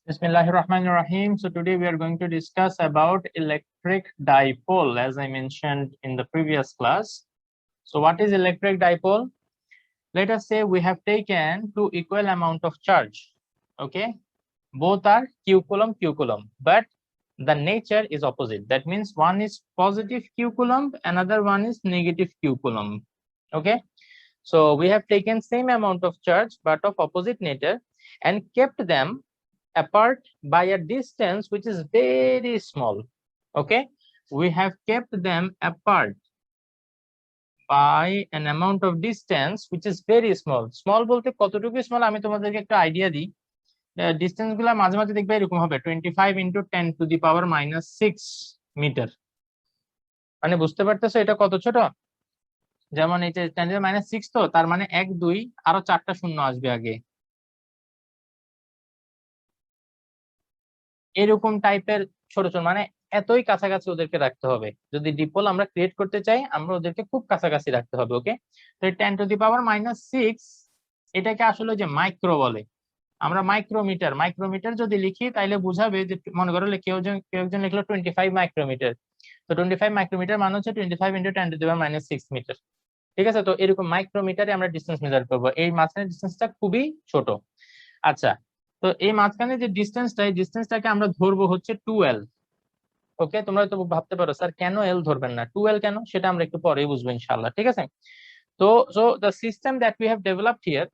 Bismillahirrahmanirrahim. So today we are going to discuss about electric dipole, as I mentioned in the previous class. So what is electric dipole? Let us say we have taken two equal amount of charge. Okay, both are q coulomb, but the nature is opposite. That means one is positive q coulomb, another one is negative q coulomb. Okay, so we have taken same amount of charge but of opposite nature and kept them apart by a distance which is very small. Okay, we have kept them apart by an amount of distance which is very small. Small bolte কতটুকু small আমি তোমাদেরকে একটা idea দিই। Distance গুলা মাঝে মাঝে দেখবে এরকম হবে 25 into 10 to the power minus 6 metre. মানে বুঝতে পারতেছো এটা কত ছোট? যেমন এই যে 10 to the minus 6 তো তার মানে 1 2 আরো 4টা শূন্য আসবে আগে। এরকম টাইপের ছোট ছোট মানে এতই কাছাকাছি ওদেরকে রাখতে হবে। যদি ডিপোল আমরা ক্রিয়েট করতে চাই আমরা ওদেরকে খুব কাছাকাছি রাখতে হবে। ওকে, তো 10 to the power minus 6 এটাকে আসলে যে মাইক্রো বলে। আমরা মাইক্রোমিটার যদি লিখি তাইলে বুঝাবে যে মনে করো কেউ একজন লিখলো 25 মাইক্রোমিটার। তো 25 মাইক্রোমিটার মানে হচ্ছে 25 into 10 to the power minus 6 metre. ঠিক আছে, তো এরকম মাইক্রোমিটারে আমরা ডিসটেন্স মেজার করবো। এই মাঝখানে ডিসটেন্সটা খুবই ছোট। আচ্ছা, তো এই মাঝখানে যে ডিসটেন্সটা এই ডিসটেন্সটাকে আমরা ধরবো হচ্ছে 2l। ওকে, তোমরা তো ভাবতে পারো স্যার কেন এল ধরবেন না, 2l কেন, সেটা আমরা একটু পরেই বুঝবো ইনশাআল্লাহ। ঠিক আছে, তো so the system that we have developed here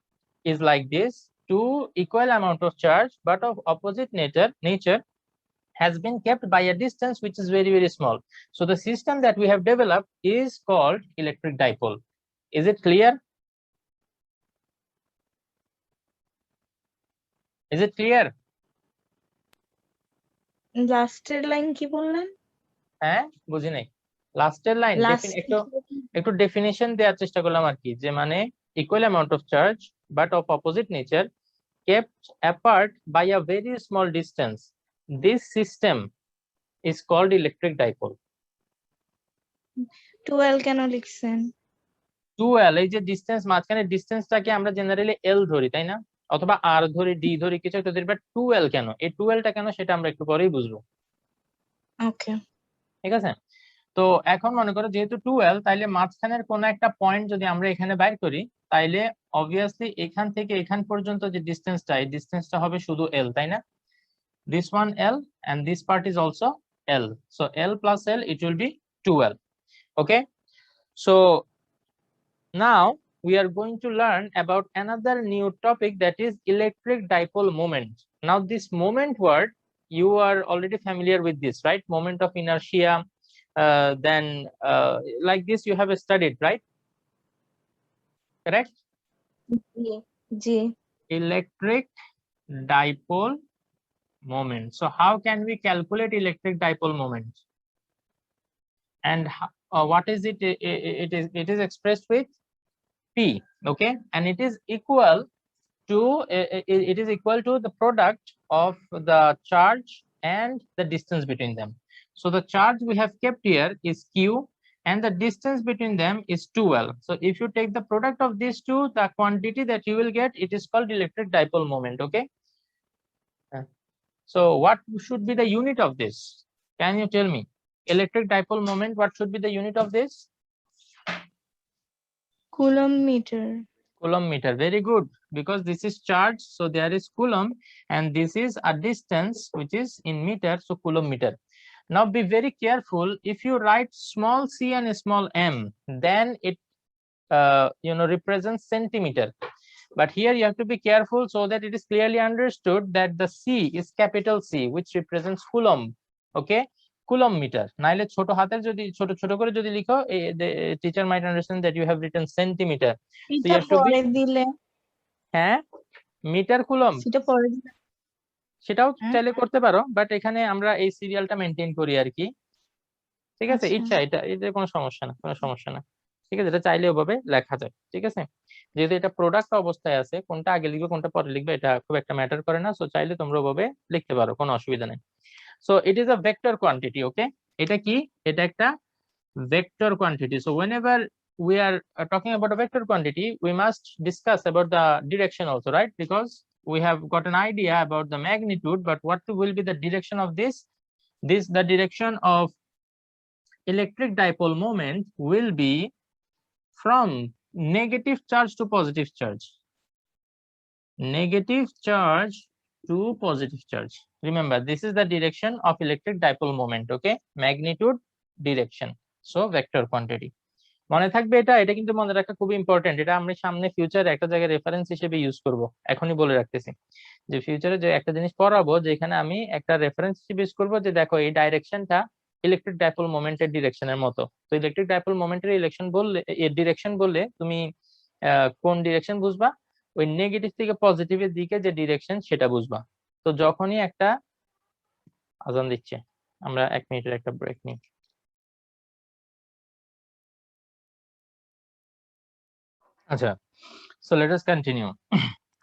is like this: two equal amount of charge but of opposite nature has been kept by a distance which is very small. So the system that we have developed is called electric dipole. Is it clear? Is it clear? লাস্টের line কি বললেন? হ্যাঁ, বুঝি নাই। লাস্টের line একটু definition দেওয়ার চেষ্টা করলাম আর কি, যে মানে equal amount of charge but of opposite nature kept apart by a very small distance. This system is called electric dipole. 12 কেন লিখছেন? 2l এই যে ডিসটেন্স, মাঝখানে ডিসটেন্সটাকে আমরা জেনারেলি l ধরি তাই না, অথবা r ধরি, d ধরি, কিছু একটা ধরি, বাট 2l কেন, এই 2lটা কেন সেটা আমরা একটু পরেই বুঝবো। ওকে, ঠিক আছে, তো এখন মনে করো যেহেতু 2l, তাইলে মাঝখানের কোন একটা পয়েন্ট যদি আমরা এখানে বাইর করি তাইলে অবভিয়াসলি এখান থেকে এখান পর্যন্ত যে ডিসটেন্সটা এই ডিসটেন্সটা হবে শুধু l, তাই না? This one l and this part is also l, so l plus l it will be 2l. Okay, so now we are going to learn about another new topic, that is electric dipole moment. Now this moment word, you are already familiar with this, right? Moment of inertia, then like this you have studied, right? Correct? G. Electric dipole moment. So how can we calculate electric dipole moment? And what is it? It is expressed with P. Okay, and it is equal to the product of the charge and the distance between them. So the charge we have kept here is q and the distance between them is 2l. So if you take the product of these two, the quantity that you will get, it is called electric dipole moment. Okay, so what should be the unit of this? Can you tell me? Electric dipole moment, what should be the unit of this? Coulomb metre. Coulomb meter. Very good, because this is charge, so there is coulomb, and this is a distance which is in meter, so coulomb meter. Now be very careful. If you write small c and small m, then it represents centimeter, but here you have to be careful so that it is clearly understood that the c is capital C, which represents coulomb. Okay, coulomb meter. নাইলে ছোট হাতের যদি ছোট ছোট করে যদি লিখো, the teacher might understand that you have written centimeter. So you have to be, দিলে হ্যাঁ, মিটার কুলম্ব সেটা পরে দিলে সেটাও চাইলে করতে পারো, বাট এখানে আমরা এই সিরিয়ালটা মেনটেন করি আর কি। ঠিক আছে, ইচ্ছা, এটা কোনো সমস্যা না, ঠিক আছে, এটা চাইলে ওভাবে লেখা যায়। ঠিক আছে, যেহেতু এটা প্রোডাক্ট অবস্থায় আছে, কোনটা আগে লিখবে কোনটা পরে লিখবে এটা খুব একটা ম্যাটার করে না, সো চাইলে তোমরা ওভাবে লিখতে পারো, কোনো অসুবিধা নেই। So it is a vector quantity. Okay, এটা কি? এটা একটা vector quantity. So whenever we are talking about a vector quantity, we must discuss about the direction also, right? Because we have got an idea about the magnitude, but what will be the direction of this? The direction of electric dipole moment will be from negative charge to positive charge. Negative charge to positive charge. Remember, this is the direction of electric dipole moment, okay? Magnitude, direction. So vector quantity. মনে থাকবে এটা কিন্তু মনে রাখা খুবই important. এটা আমরা সামনে ফিউচারে একটা জায়গায় রেফারেন্স হিসেবে ইউজ করব। এখনই বলে রাখতেছি যে ফিউচারে যে একটা জিনিস পড়াবো, যেখানে আমি একটা রেফারেন্স হিসেবে ইউজ করব যে দেখো এই ডাইরেকশনটা ইলেকট্রিক ডাইপোল মোমেন্টের ডিরেকশনের মতো। তো ইলেকট্রিক ডাইপোল মোমেন্টের ইলেকশন বললে, এর ডিরেকশন বললে তুমি কোন ডিরেকশন বুঝবা? ওই নেগেটিভ থেকে পজিটিভের দিকে যে ডিরেকশন সেটা বুঝবা। তো যখনই একটা আজান দিচ্ছে, আমরা 1 মিনিটের একটা ব্রেক নিই। আচ্ছা, so let us continue.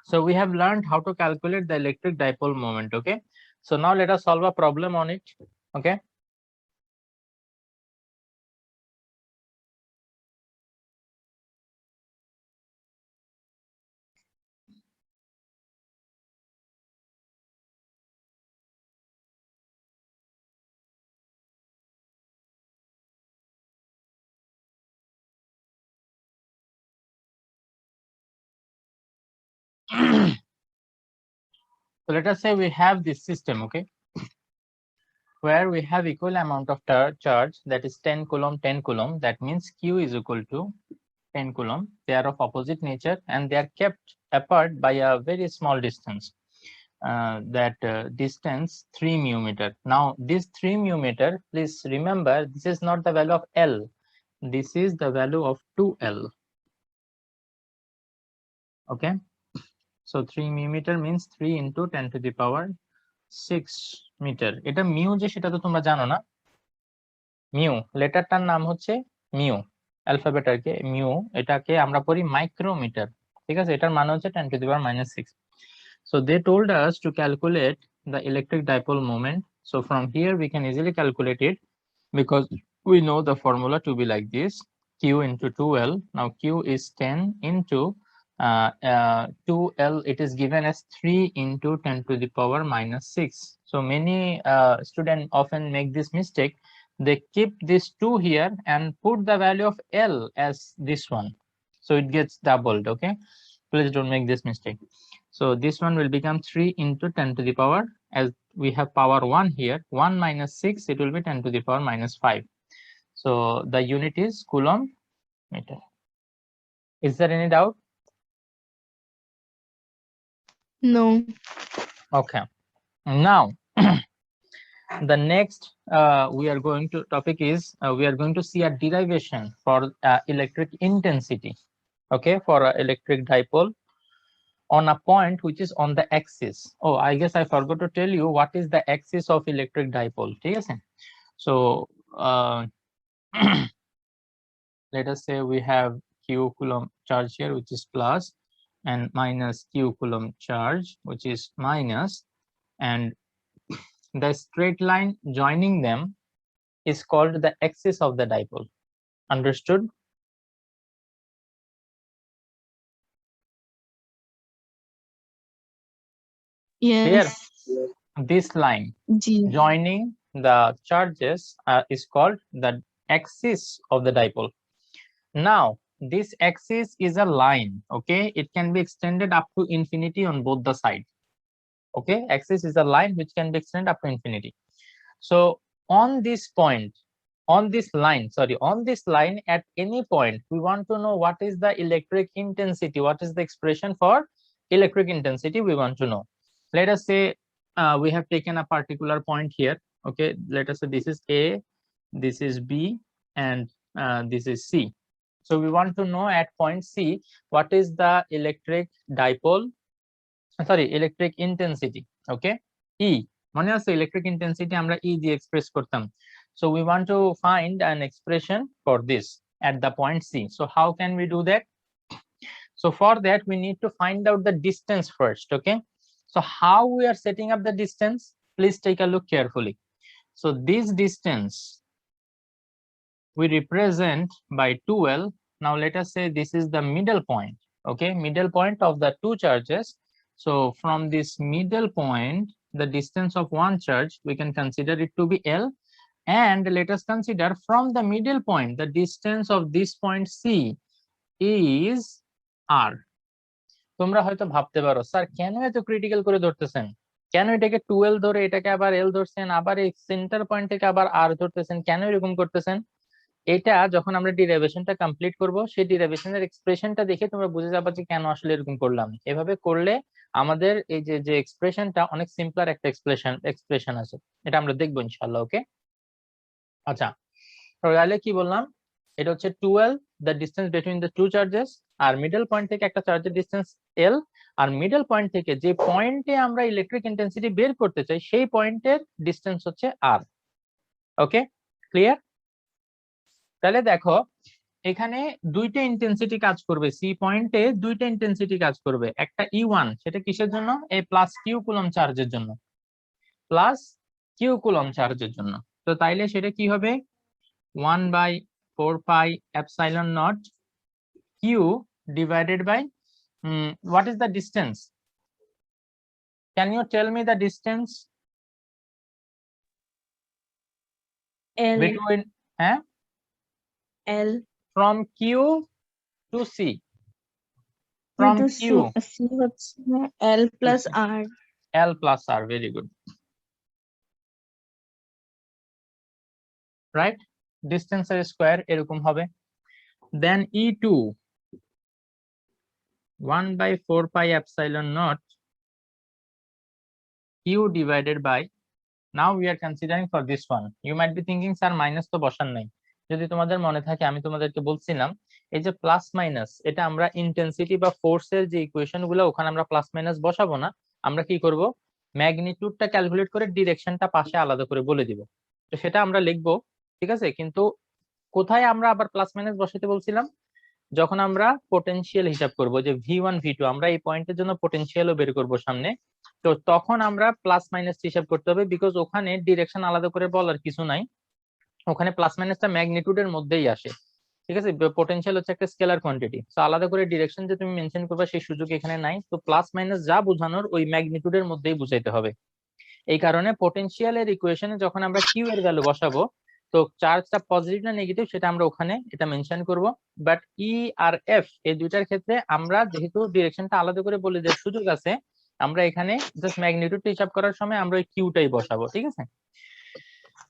So we have learned how to calculate the electric dipole moment, okay? So now let us solve a problem on it, okay? So let us say we have this system, okay, where we have equal amount of charge, that is 10 coulomb, 10 coulomb. That means Q is equal to 10 coulomb. They are of opposite nature and they are kept apart by a very small distance. That distance 3 mu meter. Now this 3 mu meter, please remember, this is not the value of L. This is the value of 2L. Okay. So 3 mu meter means 3 into 10 to the power 6 meter. এটা mu যে সেটা তো তোমরা জানো না। Mu লেটারটার নাম হচ্ছে mu, alphabet আর কি মিউ, এটাকে আমরা পড়ি মাইক্রোমিটার। ঠিক আছে, এটার মান হচ্ছে 10 to the power -6. So they told us to calculate the electric dipole moment. So from here we can easily calculate it because we know the formula to be like this: Q into 2L. Now Q is 10 into 2L. It is given as 3 into 10 to the power -6. So many students often make this mistake. They keep this 2 here and put the value of L as this one. So it gets doubled, okay? Please don't make this mistake. So this one will become 3 into 10 to the power, as we have power 1 here, 1 minus 6, it will be 10 to the power -5. So the unit is coulomb meter. Is there any doubt? No. Okay. Now the next we are going to topic is we are going to see a derivation for electric intensity, okay, for electric dipole on a point which is on the axis. Oh, I guess I forgot to tell you what is the axis of electric dipole. Okay? So let us say we have Q coulomb charge here, which is plus, and minus Q coulomb charge, which is minus, and the straight line joining them is called the axis of the dipole. Understood? Yes. Here, this line G. joining the charges is called the axis of the dipole. Now, this axis is a line, okay? It can be extended up to infinity on both the sides. Okay, axis is a line which can be extended up to infinity. So on this point, on this line, at any point, we want to know what is the electric intensity, what is the expression for electric intensity we want to know. Let us say we have taken a particular point here. Okay, let us say this is A, this is B, and this is C. So we want to know at point C what is the electric dipole, sorry, electric intensity. Okay, E, mone ache electric intensity amra E দিয়ে express kortam. So we want to find an expression for this at the point C. So how can we do that? So for that we need to find out the distance first. Okay, so how we are setting up the distance? Please take a look carefully. So this distance we represent by 2L. Now let us say this is the middle point. Okay, middle point of the two charges. So from this middle point, the distance of one charge, we can consider it to be L. And let us consider from the middle point, the distance of this point C is R. তোমরা হয়তো ভাবতে পারো sir কেন এত critical করে ধরতেছেন, কেন এটাকে 12 ধরে এটাকে আবার L ধরছেন, আবার এই সেন্টার পয়েন্ট থেকে আবার R ধরতেছেন, কেন এরকম করতেছেন? এটা যখন আমরা ডিরাইভেশনটা কমপ্লিট করব, সেই ডিরাইভেশনের এক্সপ্রেশনটা দেখে তোমরা বুঝে যাবে যে কেন আসলে এরকম করলাম। এভাবে করলে আমাদের এই যে এক্সপ্রেশনটা অনেক সিম্পলার একটা এক্সপ্রেশন আছে, এটা আমরা দেখবো ইনশাআল্লাহ। ওকে, আচ্ছা তাহলে কি বললাম, এটা হচ্ছে 12 the distance between the two charges, আর মিডল পয়েন্ট থেকে একটা চার্জের ডিসটেন্স L, আর মিডল পয়েন্ট থেকে যে পয়েন্টে আমরা ইলেকট্রিক ইন্টেন্সিটি বের করতে চাই সেই পয়েন্টের ডিসটেন্স হচ্ছে R। ওকে, ক্লিয়ার? তাহলে দেখো এখানে দুইটা ইন্টেন্সিটি কাজ করবে, সি পয়েন্টে দুইটা ইন্টেন্সিটি কাজ করবে, একটা E1 সেটা কিসের জন্য, এই প্লাস কিউ কুলম চার্জের জন্য, প্লাস কিউ কুলম চার্জের জন্য। তো তাইলে সেটা কি হবে, 1/4 pi epsilon naught Q divided by what is the distance? Can you tell me the distance L between L from Q to C? From into Q, C হচ্ছে L plus R. L plus R, very good, right? Distance এর square এরকম হবে। Then E2 1/4 pi epsilon naught Q divided by, now we are considering for this one, you might be thinking sir minus তো বসান নাই। যদি তোমাদের মনে থাকে আমি তোমাদেরকে বলছিলাম এই যে প্লাস মাইনাস, এটা আমরা ইন্টেন্সিটি বা ফোর্সের যে ইকুয়েশন গুলো ওখানে আমরা প্লাস মাইনাস বসাবো না, আমরা কি করব ম্যাগনিটিউডটা ক্যালকুলেট করে ডিরেকশনটা পাশে আলাদা করে বলে দিব, তো সেটা আমরা লিখবো, ঠিক আছে? কিন্তু কোথায় আমরা আবার প্লাস মাইনাস বসাতে বলছিলাম, যখন আমরা পোটেনশিয়াল হিসাব করব যে V1 V2, আমরা এই পয়েন্টের জন্য পোটেনশিয়ালও বের করব সামনে, তো তখন আমরা প্লাস মাইনাস হিসাব করতে হবে, বিকজ ওখানে ডিরেকশন আলাদা করে বলার কিছু নাই, ওখানে প্লাস মাইনাসটা ম্যাগনিটিউডের মধ্যেই আসে, ঠিক আছে? পোটেনশিয়াল হচ্ছে একটা স্কেলার কোয়ান্টিটি, তো আলাদা করে ডিরেকশন যে তুমি মেনশন করবে সেই সুযোগ এখানে নাই, তো প্লাস মাইনাস যা বোঝানোর ওই ম্যাগনিটিউডের মধ্যেই বুঝাইতে হবে। এই কারণে পোটেনশিয়ালের ইকুয়েশনে যখন আমরা কিউ এর ভ্যালু বসাবো, তো চার্জটা পজিটিভ না নেগেটিভ সেটা আমরা ওখানে এটা মেনশন করব, বাট ই আর এফ এই দুইটার ক্ষেত্রে আমরা যেহেতু ডিরেকশনটা আলাদা করে বলে দেওয়ার সুযোগ আছে, আমরা এখানে জাস্ট ম্যাগনিটিউডটা হিসাব করার সময় আমরা ওই কিউটাই বসাবো, ঠিক আছে?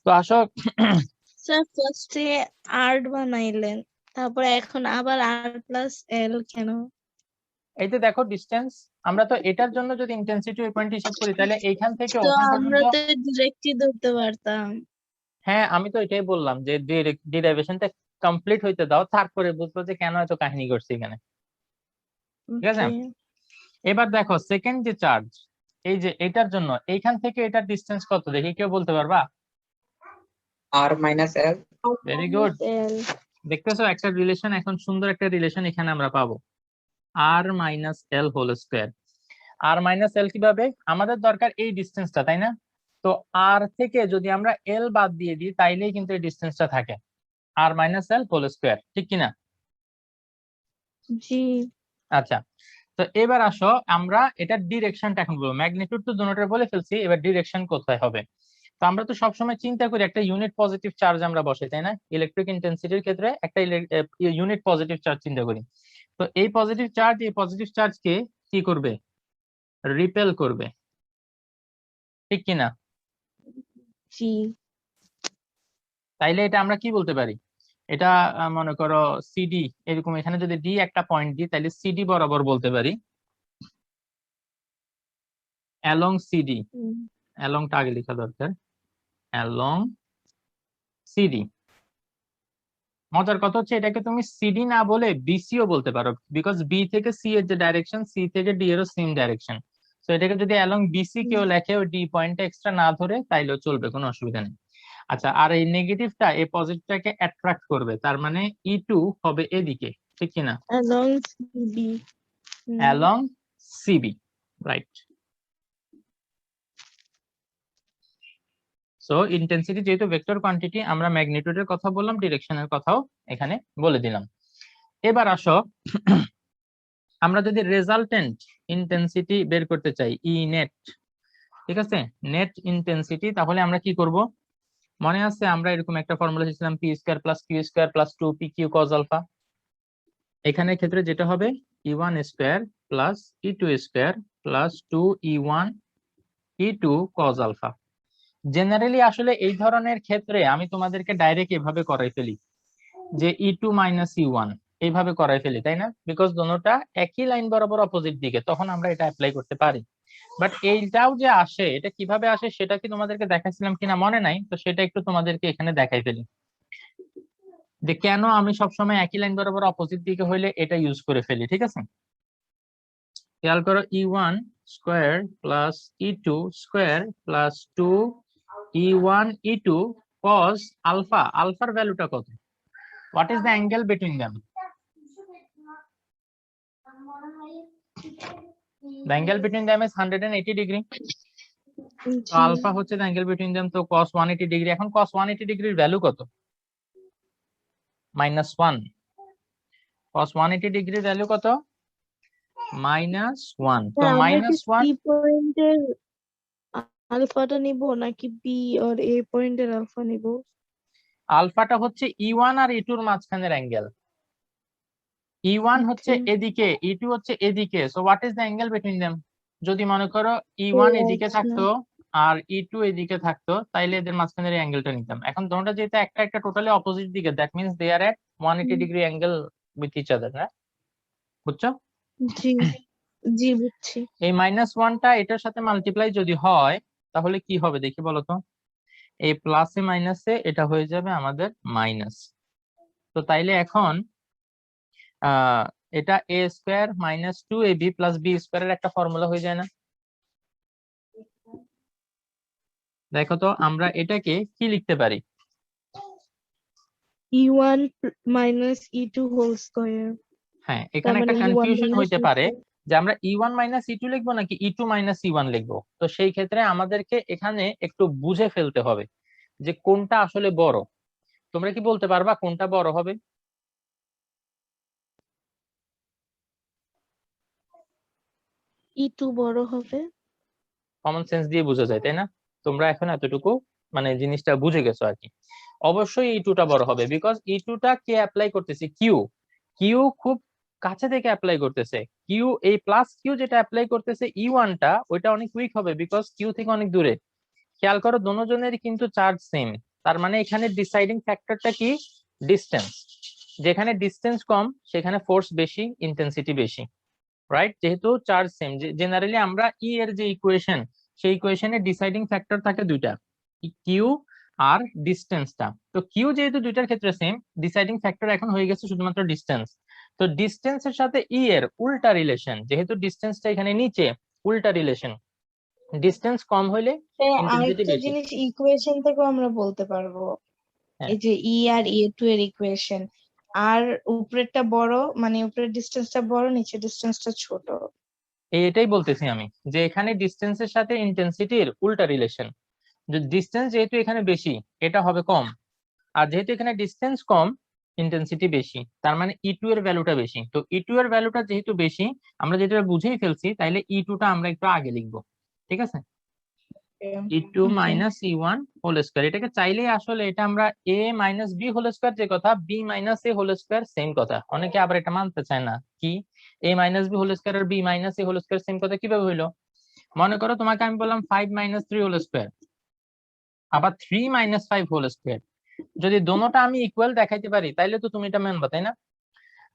তো আসো স্যার ফার্স্টে R বানাইলেন, তারপরে এখন আবার R plus L কেন? এই যে দেখো ডিসটেন্স, আমরা তো এটার জন্য যদি ইন্টেন্সিটি ওই পয়েন্ট হিসাব করি তাহলে এইখান থেকে তো ওখান আমরা পর্যন্ত, তো ডিরেক্টলি ধরতে পারতাম। হ্যাঁ আমি তো এটাই বললাম যে ডিরাইভেশনটা কমপ্লিট হইতে দাও, তারপরে বুঝবো যে কেন এত কাহিনী করছি এখানে, ঠিক আছে? Okay. এবার দেখো সেকেন্ড যে চার্জ, এই যে এটার জন্য এইখান থেকে এটার ডিসটেন্স কত দেখি কেউ বলতে পারবা? R minus L. Very good, L দেখতেছো একটা রিলেশন, এখন সুন্দর একটা রিলেশন এখানে আমরা পাবো, R minus L whole square. R minus L কিভাবে, আমাদের দরকার এই ডিসটেন্সটা, তাই না? তো R থেকে যদি আমরা L বাদ দিয়ে দিই তাইলেই কিন্তু এই ডিসটেন্সটা থাকে, R minus L whole square, ঠিক কিনা? জি। আচ্ছা, তো এবার আসো আমরা এটার ডিরেকশনটা এখন বলবো, ম্যাগনিটিউড তো দুটোটার বলে ফেলছি, এবার ডিরেকশন কোথায় হবে। তো আমরা তো সবসময় চিন্তা করি একটা ইউনিট পজিটিভ চার্জ আমরা বসাই, তাই না? ইলেকট্রিক ইন্টেন্সিটির ক্ষেত্রে একটা ইউনিট পজিটিভ চার্জ চিন্তা করি, তো এই পজিটিভ চার্জকে কি করবে, রিপেল করবে, ঠিক কিনা? জি। তাইলে এটা আমরা কি বলতে পারি, এটা মনে করো সিডি, এরকম এখানে যদি ডি একটা পয়েন্ট দিই তাহলে সিডি বরাবর বলতে পারি, অ্যালং সিডি, অ্যালংটা আগে লেখা দরকার, অ্যালং সিডি। মজার কথা হচ্ছে এটাকে তুমি সিডি না বলে বিসিও বলতে পারো, বিকজ বি থেকে সি এর যে ডাইরেকশন, সি থেকে ডি এরও সেম ডাইরেকশন, তো এটাকে যদি অ্যালং বিসি কেউ লেখে ওই ডি পয়েন্টটা এক্সট্রা না ধরে তাইলেও চলবে, কোনো অসুবিধা নেই। আচ্ছা, আর এই নেগেটিভটা এই পজিটিভটাকে অ্যাট্রাক্ট করবে, তার মানে E2 হবে এদিকে, ঠিক কিনা? Along CB. Along CB, right. So intensity যেহেতু ভেক্টর কোয়ান্টিটি, আমরা ম্যাগনিটিউডের কথা বললাম, ডিরেকশনের কথাও এখানে বলে দিলাম। এবার আসো আমরা যদি রেজাল্টেন্ট ইন্টেন্সিটি বের করতে চাই ই নেট, ঠিক আছে, নেট ইন্টেন্সিটি, তাহলে আমরা কি করব? মনে আছে আমরা এরকম একটা ফর্মুলা দিয়েছিলাম P square plus Q square plus 2 P Q cos alpha. এখানে ক্ষেত্রে যেটা হবে E1 square plus E2 square plus 2 E1 E2 cos alpha. Generally আসলে এই ধরনের ক্ষেত্রে আমি তোমাদেরকে ডাইরেক্ট এভাবে করাই ফেলি যে E2 মাইনাস E1 এইভাবে করাই ফেলি, তাই না? বিকজ দোনোটা একই লাইন বরাবর অপোজিট দিকে, তখন আমরা এটা অ্যাপ্লাই করতে পারি। বাট এইটাও যে আসে, এটা কিভাবে আসে সেটা কি তোমাদেরকে দেখাইছিলাম কিনা মনে নাই, তো সেটা একটু তোমাদেরকে এখানে দেখাই ফেলি যে কেন আমি সবসময় একই লাইন বরাবর অপোজিট দিকে হইলে এটা ইউজ করে ফেলি। ঠিক আছে, খেয়াল করো E1 square plus E2 square plus 2 E1 E2 cos alpha. আলফার ভ্যালুটা কত? What is the angle between them? The angle between them is 180 degree. তো আলফা হচ্ছে the angle between them, তো cos 180 ডিগ্রি। এখন cos 180 ডিগ্রির ভ্যালু কত? -1। cos 180 ডিগ্রির ভ্যালু কত? -1। তো আমরা কি -1 সি পয়েন্টের আলফাটা নিব নাকি বি আর এ পয়েন্টের আলফা নিব? আলফাটা হচ্ছে E1 আর E2 এর মাঝখানের অ্যাঙ্গেল। E1 হচ্ছে Okay. এদিকে, E2 হচ্ছে এদিকে। So what is the angle between them? যদি মনে করো E1 এদিকে আচ্ছা। থাকতো আর E2 এদিকে থাকতো, তাইলে এদের মাঝখানের এই অ্যাঙ্গেলটা নিতাম। এখন দুটোটা যেহেতু একটা একটা টোটালি অপোজিট দিকে, that means they are at 180 degree angle with each other, না? বুঝছো? জি জি বুঝছি। এই -1টা এটার সাথে মাল্টিপ্লাই যদি হয় তাহলে কি হবে দেখি বলো তো? এই প্লাসে মাইনাসে এটা হয়ে যাবে আমাদের মাইনাস। তো তাইলে এখন এটা a square minus 2ab plus b স্কয়ারের একটা ফর্মুলা হয়ে যায় না? দেখো তো আমরা এটাকে কি লিখতে পারি? E1 minus E2 whole square. হ্যাঁ, তার এখানে একটা মানে E1 কনফিউশন মাইনাস হইতে পারে যে আমরা E1 মাইনাস E2 লিখবো নাকি E2 মাইনাস E1 লিখবো। তো সেই ক্ষেত্রে আমাদেরকে এখানে একটু বুঝে ফেলতে হবে যে কোনটা আসলে বড়। তোমরা কি বলতে পারবা কোনটা বড় হবে? E2 বড় হবে। কমন সেন্স দিয়ে বোঝা যায়, তাই না? তোমরা এখন এতটুকু মানে জিনিসটা বুঝে গেছো আর কি। অবশ্যই E2 টা বড় হবে, বিকজ E2 টা কে অ্যাপ্লাই করতেছে? কিউ। কিউ খুব কাছে থেকে অ্যাপ্লাই করতেছে। কিউ এই প্লাস কিউ যেটা অ্যাপ্লাই করতেছে E1 টা, ওইটা অনেক উইক হবে বিকজ কিউ থেকে অনেক দূরে। খেয়াল করো দোনোজনের কিন্তু চার্জ সেম, তার মানে এখানে ডিসাইডিং ফ্যাক্টরটা কি? ডিস্টেন্স। যেখানে ডিস্টেন্স কম সেখানে ফোর্স বেশি, ইন্টেন্সিটি বেশি, রাইট? যেহেতু চার্জ সেম, জেনারেলি আমরা ই এর যে ইকুয়েশন, সেই ইকুয়েশনে ডিসাইডিং ফ্যাক্টর থাকে দুইটা, কিউ আর ডিস্টেন্সটা। তো কিউ যেহেতু দুইটার ক্ষেত্রে সেম, ডিসাইডিং ফ্যাক্টর এখন হয়ে গেছে শুধুমাত্র ডিস্টেন্স। তো ডিস্টেন্সের সাথে ই এর উল্টা রিলেশন, যেহেতু ডিস্টেন্সটা এখানে নিচে, উল্টা রিলেশন। ডিস্টেন্স কম হইলে ইন্টেন্সিটি আরেকটা বেশি। জিনিস ইকুয়েশন থেকে আমরা বলতে পারবো, হ্যাঁ, এই যে ই আর E2 এর ইকুয়েশন, আর উপরেরটা বড় মানে উপরের ডিস্টেন্সটা বড়, নিচের ডিস্টেন্সটা ছোট। এটাই বলতেছি আমি যে এখানে ডিস্টেন্সের সাথে ইন্টেন্সিটির উল্টা রিলেশন। ডিস্টেন্স যেহেতু এখানে বেশি, এটা হবে কম। আর যেহেতু এখানে ডিসটেন্স কম, ইন্টেন্সিটি বেশি, তার মানে E2 এর ভ্যালুটা বেশি। তো E2 এর ভ্যালুটা যেহেতু বেশি, আমরা যেটা বুঝেই ফেলছি, তাইলে E2 টা আমরা একটু আগে লিখবো। ঠিক আছে, E2 minus E1 whole square. এটাকে চাইলেই আসলে এটা আমরা a minus b whole square, যে কথা b minus a whole square same কথা। অনেকে আবার এটা মানতে চায় না, কি a minus b whole square আর b minus a whole square same কথা কিভাবে হইলো? মনে করো তোমাকে আমি বললাম 5 মাইনাস 3 হোল স্কয়ার, আবার 3 মাইনাস 5 হোল স্কয়ার। যদি দোনোটা আমি ইকুয়াল দেখাইতে পারি তাইলে তো তুমি এটা মানবা, তাই না?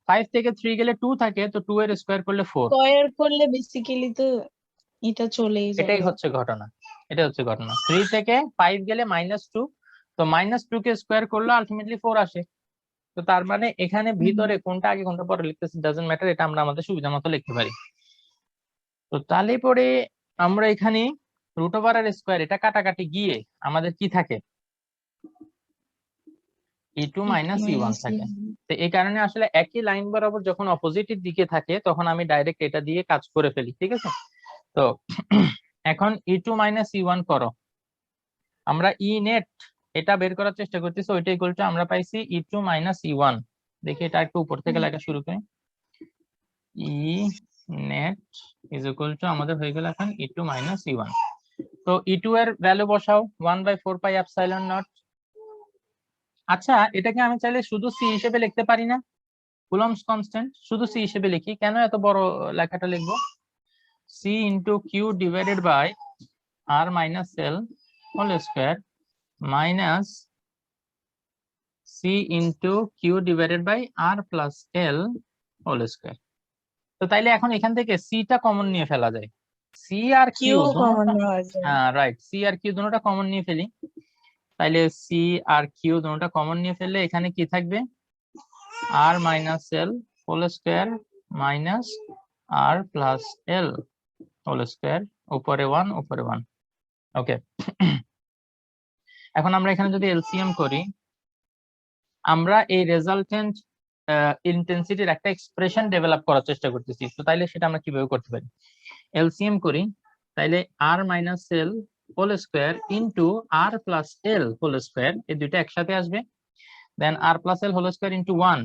5 থেকে 3 গেলে 2 থাকে, তো 2 এর স্কয়ার করলে 4। স্কয়ার করলে বেসিক্যালি তো এটা চলেই এটাই যাবে। হচ্ছে ঘটনা, এটাই হচ্ছে ঘটনা। 3 থেকে 5 গেলে -2, তো -2 কে স্কয়ার করলে আলটিমেটলি 4 আসে। তো তার মানে এখানে ভিতরে কোনটা আগে কোনটা পরে লিখতেছি ডাজন্ট ম্যাটার, এটা আমরা আমাদের সুবিধা মতো লিখতে পারি। তো তাহলে পরে আমরা এখানে √আর স্কয়ার এটা কাটাকাটি গিয়ে আমাদের কি থাকে? E2 মাইনাস E1 থাকে। তো এই কারণে আসলে একই লাইন বরাবর যখন অপোজিটের দিকে থাকে তখন আমি ডাইরেক্ট এটা দিয়ে কাজ করে ফেলি। ঠিক আছে, তো এখন E2 মাইনাস E1 করো। আমরা ই নেট এটা বের করার চেষ্টা করতেছি, ওইটা ইকুয়াল টু আমরা পাইছি E2 মাইনাস E1। দেখি এটা একটু উপর থেকে লেখা শুরু করি। ই নেট ইজ ইকুয়াল টু আমাদের হয়ে গেল এখন E2 মাইনাস E1। তো E2 এর ভ্যালু বসাও 1/4 পাই এপসাইলন নট। আচ্ছা, এটাকে আমি চাইলে শুধু সি হিসেবে লিখতে পারি না? কুলম্বস কনস্ট্যান্ট শুধু সি হিসেবে লিখি, কেন এত বড় লেখাটা লিখবো? C into Q divided by R minus L whole square minus C into Q divided by R plus L whole square. তো তাইলে এখন এখান থেকে সিটা কমন নিয়ে ফেলা যায়, সি আর কিউ কিউ কমন নেওয়া যায়। হ্যাঁ রাইট, সি আর কিউ দুটোটা কমন নিয়ে ফেলি। তাইলে সি আর কিউ দুটোটা কমন নিয়ে ফেললে এখানে কি থাকবে? R minus L whole square minus R plus L whole square, উপরে 1 উপরে 1। ওকে, এখন আমরা এখানে যদি এলসিএম করি, আমরা এই রেজাল্টেন্ট ইন্টেন্সিটির একটা এক্সপ্রেশন ডেভেলপ করার চেষ্টা করতেছি। তো তাইলে সেটা আমরা কিভাবে করতে পারি? এলসিএম করি, তাইলে R minus L whole square into R plus L whole square, এই দুইটা একসাথে আসবে। Then R plus L whole square into 1,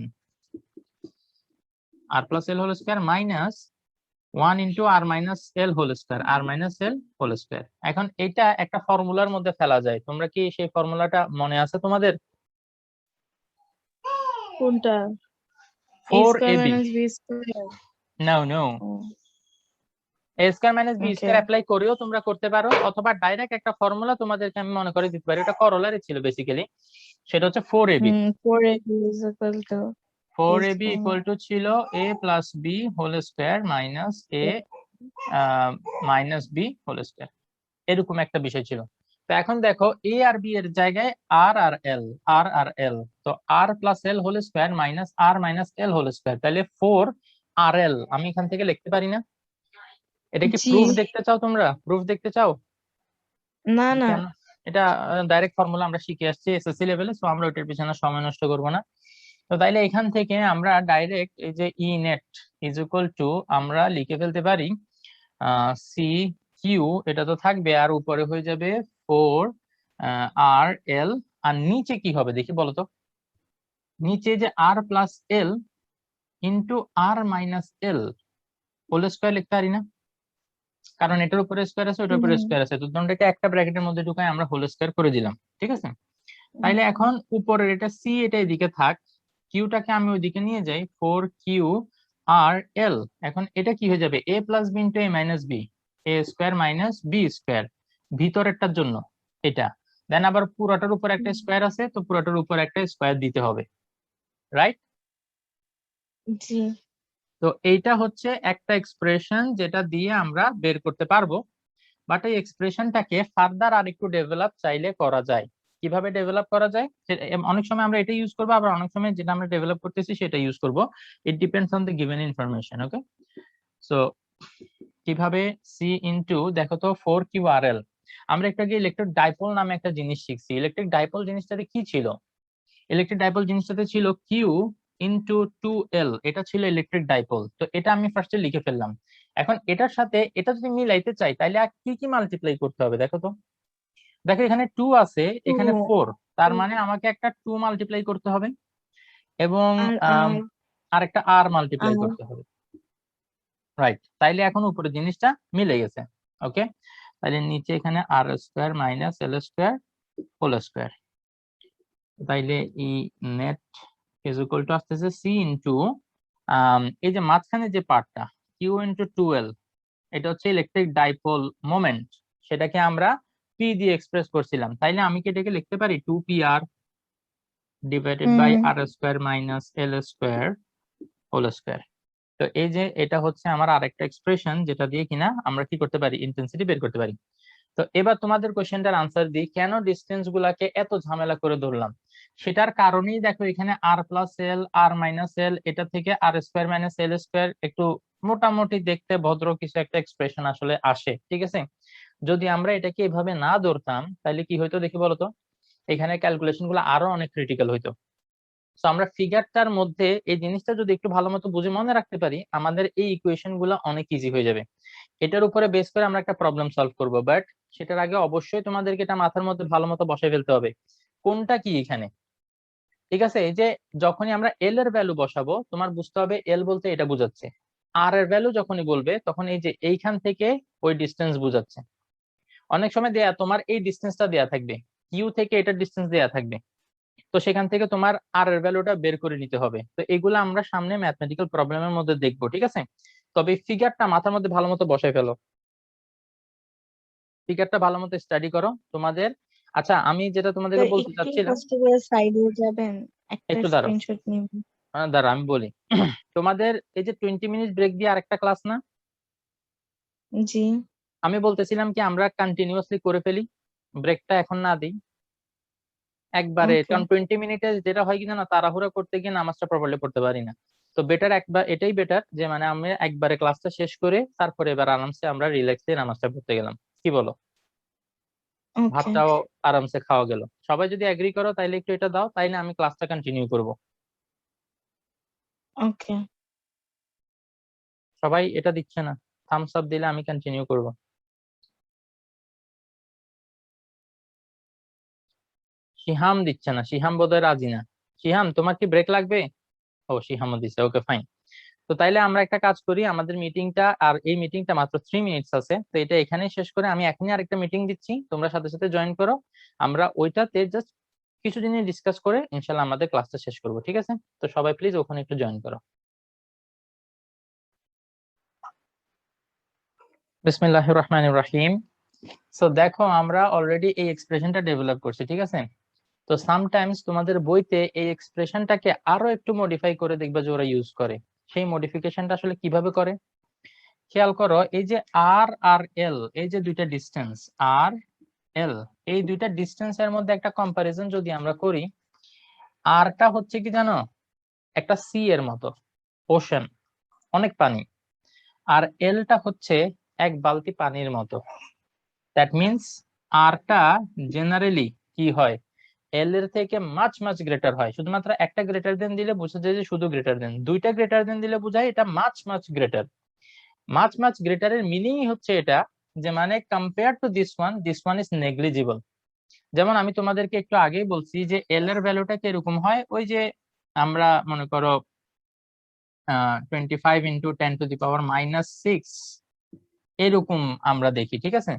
R plus L whole square minus 1 into R minus L whole square, R minus L whole square. এখন এটা একটা ফর্মুলার মধ্যে ফেলা যায়, তোমরা কি সেই ফর্মুলাটা মনে আছে তোমাদের? কোনটা? a 4ab square minus b square. No a square minus b square apply করেও তোমরা করতে পারো, অথবা ডাইরেক্ট একটা ফর্মুলা তোমাদেরকে আমি মনে করে দিতে পারি, এটা করোলারি ছিল বেসিক্যালি, সেটা হচ্ছে 4ab। 4ab is equal to 4ab equal to ছিল a plus b whole square minus a minus b whole square, এরকম একটা বিষয় ছিল। তো এখন দেখো a আর b এর জায়গায় আর আর এল, তো R plus L whole square minus R minus L whole square, তাহলে 4 আর এল আমি এখান থেকে লিখতে পারি না? এটা কি জি। প্রুফ দেখতে চাও? তোমরা প্রুফ দেখতে চাও? না না, কেন? এটা ডাইরেক্ট ফর্মুলা আমরা শিখে আসছি এসএসসি লেভেলে, সো আমরা ওটার পিছনে সময় নষ্ট করব না। তো তাইলে এখান থেকে আমরা ডাইরেক্ট এই যে ই নেট ইজ ইকুয়াল টু আমরা লিখে ফেলতে পারি সি কিউ, এটা তো থাকবে, আর উপরে হয়ে যাবে 4 আর এল, আর নিচে কি হবে দেখি বলো তো? নিচে যে আর plus L into R minus L whole square লিখতে পারি না? কারণ এটার উপরে স্কয়ার আছে, ওটার উপরে স্কয়ার আছে, তো দুটোটাকে একটা ব্র্যাকেটের মধ্যে ঢুকাই আমরা হোল স্কয়ার করে দিলাম, ঠিক আছে? তাইলে এখন উপরের এটা সি, এটা এদিকে থাক, কিউটাকে আমি ওইদিকে নিয়ে যাই, 4 কিউ আর এল। এখন এটা কি হয়ে যাবে? এ প্লাস বি ইন্টু এ মাইনাস বি, এ স্কোয়ার মাইনাস বি স্কোয়ার, ভিতরেরটার জন্য এটা। দেন আবার পুরোটার উপর একটা স্কোয়ার আছে, তো পুরোটার উপর একটা স্কোয়ার দিতে হবে, রাইট? জি। তো এইটা হচ্ছে একটা এক্সপ্রেশন যেটা দিয়ে আমরা বের করতে পারবো, বাট এই এক্সপ্রেশনটাকে ফার্দার আর একটু ডেভেলপ চাইলে করা যায়। কিভাবে ডেভেলপ করা যায়? অনেক সময় আমরা এটা ইউজ করবো, আবার অনেক সময় যেটা আমরা ডেভেলপ করতেছি সেটা ইউজ করব। It depends on the given information. Okay, so কিভাবে? সি ইনটু, দেখো তো 4 কিউ আর এল, আমরা একটু আগে ইলেকট্রিক ডাইপোল নামে একটা জিনিস শিখছি। ইলেকট্রিক ডাইপোল জিনিসটাতে কি ছিল? ইলেকট্রিক ডাইপোল জিনিসটাতে ছিল কিউ ইন্টু 2l, এটা ছিল ইলেকট্রিক ডাইপোল। তো এটা আমি ফার্স্টে লিখে ফেললাম। এখন এটার সাথে এটা যদি মিলাইতে চাই তাহলে আর কি কি মাল্টিপ্লাই করতে হবে দেখো তো? দেখো এখানে 2 আছে, এখানে 4, তার মানে আমাকে একটা 2 মাল্টিপ্লাই করতে হবে এবং আরেকটা আর মাল্টিপ্লাই করতে হবে, রাইট? তাইলে এখন উপরে জিনিসটা মিলে গেছে। ওকে, তাহলে নিচে এখানে আর square minus L square whole square, তাইলে ই নেট ইজ ইকুয়াল টু আসতেছে সি ইনটু এই যে মাঝখানে যে পার্টটা কিউ ইনটু 2l, এটা হচ্ছে ইলেকট্রিক ডাইপোল মোমেন্ট, সেটাকে আমরা পি দিয়ে এক্সপ্রেস করছিলাম। তাইলে আমি কি এটাকে লিখতে পারি 2pr divided by R square minus L square whole square. তো এই যে এটা হচ্ছে আমার আরেকটা এক্সপ্রেশন যেটা দিয়ে কিনা আমরা কি করতে পারি? ইন্টেন্সিটি বের করতে পারি। তো এবার তোমাদের কোশ্চেনটার আনসার দিই, কেন ডিসটেন্স গুলাকে এত ঝামেলা করে ধরলাম? সেটার কারণেই দেখো এখানে আর প্লাস এল আর মাইনাস এল, এটা থেকে আর স্কয়ার মাইনাস এল স্কয়ার একটু মোটামুটি দেখতে ভদ্র কিছু একটা এক্সপ্রেশন আসলে আসে, ঠিক আছে? যদি আমরা এটাকে এভাবে না ধরতাম তাহলে কি হইতো দেখি বলতো? এখানে ক্যালকুলেশন গুলো আরো অনেক ক্রিটিক্যাল হইতো। তো আমরা ফিগারটার মধ্যে এই জিনিসটা যদি একটু ভালো মতো বুঝে মনে রাখতে পারি, আমাদের এই ইকুয়েশন গুলো অনেক ইজি হয়ে যাবে। এটার উপরে বেস করে আমরা একটা প্রবলেম সলভ করব, বাট সেটার আগে অবশ্যই তোমাদেরকে এটা মাথার মধ্যে ভালো মতো বসাই ফেলতে হবে কোনটা কি এখানে, ঠিক আছে? এই যে যখনই আমরা এল এর ভ্যালু বসাবো তোমার বুঝতে হবে এল বলতে এটা বোঝাচ্ছে, আর এর ভ্যালু যখনই বলবে তখন এই যে এইখান থেকে ওই ডিস্টেন্স বোঝাচ্ছে। অনেক সময় দেয়া তোমার এই ডিস্টেন্সটা দেয়া থাকবে, কিউ থেকে এটার ডিস্টেন্স দেয়া থাকবে, তো সেখান থেকে তোমার আর এর ভ্যালুটা বের করে নিতে হবে। তো এগুলো আমরা সামনে ম্যাথমেটিক্যাল প্রবলেমের মধ্যে দেখবো, ঠিক আছে? তবে ফিগারটা মাথার মধ্যে ভালো মতো বসায় ফেলো, ফিগারটা ভালো মতো স্টাডি করো তোমাদের। আচ্ছা, আমি যেটা তো তোমাদেরকে বলতে একটু চাচ্ছিলাম, কষ্ট করে সাইডে যাবেন, একটা একটু দাঁড়াও, স্ক্রিনশট নিব। দাঁড়াও আমি বলি। তোমাদের এই যে 20 মিনিট ব্রেক দিয়ে আরেকটা ক্লাস না, জি আমি বলতেছিলাম কি আমরা কন্টিনিউয়াসলি করে ফেলি, ব্রেকটা এখন না দিই একবারে, ওকে কারণ 20 মিনিটে যেটা হয় কি না, তাড়াহুড়া করতে গিয়ে নামাজটা প্রপারলি পড়তে পারি না। তো বেটার একবার, এটাই বেটার যে মানে আমি একবারে ক্লাসটা শেষ করে তারপরে এবার আরামসে আমরা রিল্যাক্সে নামাজটা পড়তে গেলাম, কি বলো? ওকে ভাতটাও আরামসে খাওয়া গেল। সবাই যদি এগ্রি করো তাইলে একটু এটা দাও, তাইলে আমি ক্লাসটা কন্টিনিউ করব। ওকে। সবাই এটা দিচ্ছে না, থামস আপ দিলে আমি কন্টিনিউ করব। শিহাম দিচ্ছে না, শিহাম বোধহয় রাজি না। শিহাম তোমার কি ব্রেক লাগবে? ও শিহামও দিচ্ছে, ওকে ফাইন। তো তাইলে আমরা একটা কাজ করি, আমাদের মিটিংটা, আর এই মিটিংটা মাত্র 3 মিনিটস আছে, তো এটা এখানেই শেষ করে আমি এখনই আরেকটা মিটিং দিচ্ছি, তোমরা সাথে সাথে জয়েন করো। আমরা ওইটাতে জাস্ট কিছু জিনিস ডিসকাস করে ইনশাল্লাহ আমাদের ক্লাসটা শেষ করবো, ঠিক আছে? তো সবাই প্লিজ ওখানে একটু জয়েন করো। বিসমিল্লাহির রহমানির রহিম। সো দেখো আমরা অলরেডি এই এক্সপ্রেশনটা ডেভেলপ করছি, ঠিক আছে? তো সামটাইমস তোমাদের বইতে এই এক্সপ্রেশনটাকে আরো একটু মডিফাই করে দেখবে যে ওরা ইউজ করে। সেই মডিফিকেশনটা আসলে কিভাবে করে খেয়াল করো। এই যে আর আর এল, এই যে দুইটা ডিস্টেন্স আর এল, এই দুইটা ডিস্টেন্সের মধ্যে একটা কম্পারিজন যদি আমরা করি, আরটা হচ্ছে কি জানো, একটা সি এর মতো, ওশেন, অনেক পানি। আর এলটা হচ্ছে এক বালতি পানির মতো। দ্যাট মিনস আরটা জেনারেলি কি হয়, এল এর থেকে মাচ মাচ গ্রেটার হয়। শুধুমাত্র একটা গ্রেটার দেন দিলে বোঝা যায় যে শুধু গ্রেটার দেন, দুইটা গ্রেটার দেন দিলে বোঝায় এটা much much greater. Much much গ্রেটারের মিনিং হচ্ছে এটা যে মানে compare to this one is negligible. যেমন আমি তোমাদেরকে একটু আগেই বলছি যে এল এর ভ্যালুটা কিরকম হয়, ওই যে আমরা মনে করো 25 × 10⁻⁶ এরকম আমরা দেখি, ঠিক আছে?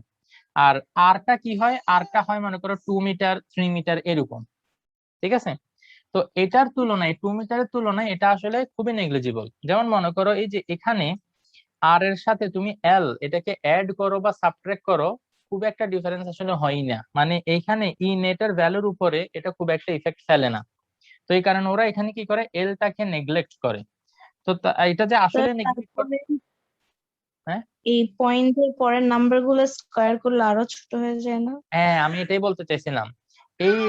আর আরটা কি হয়, আরটা হয় মনে করো 2 মিটার 3 মিটার এরকম, ঠিক আছে? তো এটার তুলনায় 2 মিটারের তুলনায় এটা আসলে খুবই নেগলিজিবল। যেমন মনে করো এই যে এখানে আর এর সাথে তুমি এল এটাকে অ্যাড করো বা সাবট্রাক্ট করো, খুব একটা ডিফারেন্স আসলে হয় না, মানে এইখানে ই নেটের ভ্যালুর উপরে এটা খুব একটা ইফেক্ট ফেলে না। তো এই কারণে ওরা এখানে কি করে, এলটাকে নেগলেক্ট করে। তো এটা যে আসলে স্যার নেগলেক্ট করে, তারপরে হ্যাঁ এই পয়েন্টের পরের নাম্বার গুলো স্কোয়ার করলে আরো ছোট হয়ে যায় না? হ্যাঁ আমি এটাই বলতে চাইছিলাম।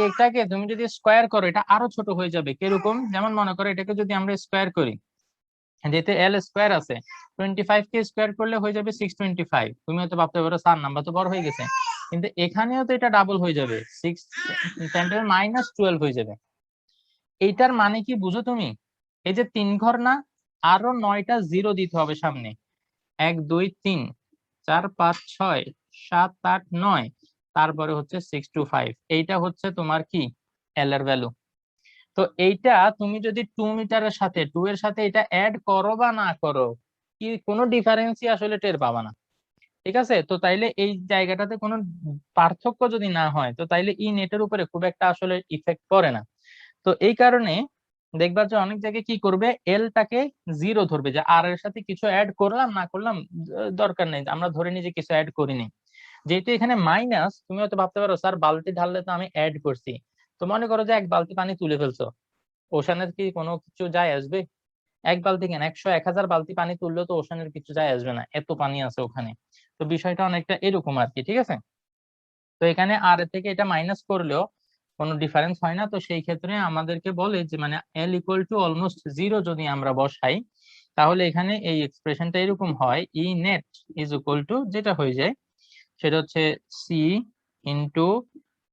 এটাকে তুমি যদি স্কোয়ার করো এটা আরো ছোট হয়ে যাবে। কিরকম, যেমন মনে করো এটাকে যদি আমরা স্কোয়ার করি, যেহেতু এল স্কোয়ার আছে, 25 কে স্কোয়ার করলে হয়ে যাবে 625। তুমি হয়তো ভাবতে পারো স্যার নাম্বার তো বড় হয়ে গেছে, কিন্তু এখানেও তো এটা ডাবল হয়ে যাবে, 6 × 10⁻12 হয়ে যাবে। এইটার মানে কি বুঝো তুমি, এই যে 3 ঘর না, আরো 9টা জিরো দিতে হবে সামনে, 1 2 3 4 5 6 7 8 9, তারপরে হচ্ছে 625। এইটা হচ্ছে তোমার কি এল এর ভ্যালু। তো এইটা তুমি যদি 2 মিটারের সাথে 2 এর সাথে এটা অ্যাড করো বা না করো, কি কোনো ডিফারেন্সই আসলে টের পাবা না, ঠিক আছে? তো তাইলে এই জায়গাটাতে কোনো পার্থক্য যদি না হয়, তো তাইলে ই নেটের উপরে খুব একটা আসলে ইফেক্ট পড়ে না। তো এই কারণে দেখবা যে অনেক জায়গায় কি করবে, এলটাকে জিরো ধরবে, যে আর এর সাথে কিছু অ্যাড করলাম না করলাম দরকার নেই, আমরা ধরে নিই যে কিছু অ্যাড করিনি। যেহেতু এখানে মাইনাস, তুমি হয়তো ভাবতে পারো স্যার বালতি ঢাললে তো আমি অ্যাড করছি। তো মনে করো যে এক বালতি পানি তুলে ফেলছো, ওশানের কি কোনো কিছু যায় আসবে? এক বালতি কেন, 100 1000 বালতি পানি তুললেও তো ওশানের কিছু যায় আসবে না, এত পানি আছে ওখানে। তো বিষয়টা অনেকটা এরকম আর কি, ঠিক আছে? তো এখানে আর এর থেকে এটা মাইনাস করলেও কোনো ডিফারেন্স হয় না। তো সেই ক্ষেত্রে আমাদেরকে বলে যে মানে L equal to almost zero যদি আমরা বসাই, তাহলে এখানে এই এক্সপ্রেশনটা এরকম হয়, E net is equal to, যেটা হয়ে যায় সেটা হচ্ছে C into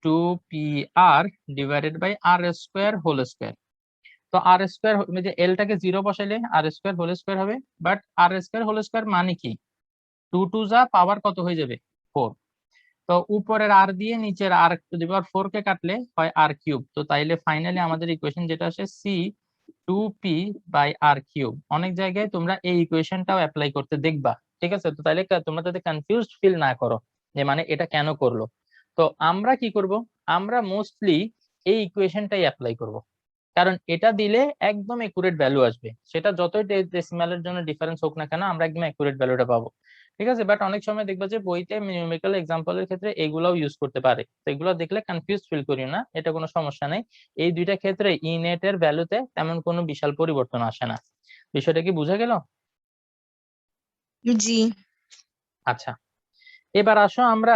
2pr divided by R square whole square. তো আর স্কোয়ার, যে এলটাকে জিরো বসাইলে আর স্কোয়ার হোল স্কোয়ার হবে, but R square whole square মানে কি, 2 2 যা পাওয়ার কত হয়ে যাবে, 4। তো উপরের আর দিয়ে নিচের আর টু দি পাওয়ার 4 কে কাটলে হয় আর কিউব। তো তাইলে ফাইনালি আমাদের ইকুয়েশন যেটা আসে সি 2p/r³। অনেক জায়গায় তোমরা এই ইকুয়েশনটাও অ্যাপ্লাই করতে দেখবা, ঠিক আছে? তো তাহলে তোমরা যাতে কনফিউজড ফিল না করো যে মানে এটা কেন করলো, তো আমরা কি করব, আমরা মোস্টলি এই ইকুয়েশনটাই অ্যাপ্লাই করব, কারণ এটা দিলে একদম একুরেট ভ্যালু আসবে, সেটা যতই ডেসিমালের জন্য ডিফারেন্স হোক না কেন আমরা একদম একুরেট ভ্যালুটা পাবো, ঠিক আছে? বাট অনেক সময় দেখবা যে বইতে নিউমেরিক্যাল এক্সাম্পলের ক্ষেত্রে এগুলাও ইউজ করতে পারে, তো এগুলো দেখলে কনফিউজ ফিল করিও না, এটা কোনো সমস্যা নেই। এই দুইটা ক্ষেত্রে ইনেট এর ভ্যালুতে তেমন কোনো বিশাল পরিবর্তন আসে না। বিষয়টা কি বোঝা গেল? জি। আচ্ছা, এবার আসো আমরা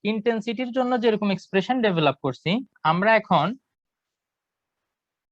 ইন্টেন্সিটির জন্য যেরকম এক্সপ্রেশন ডেভেলপ করছি, আমরা এখন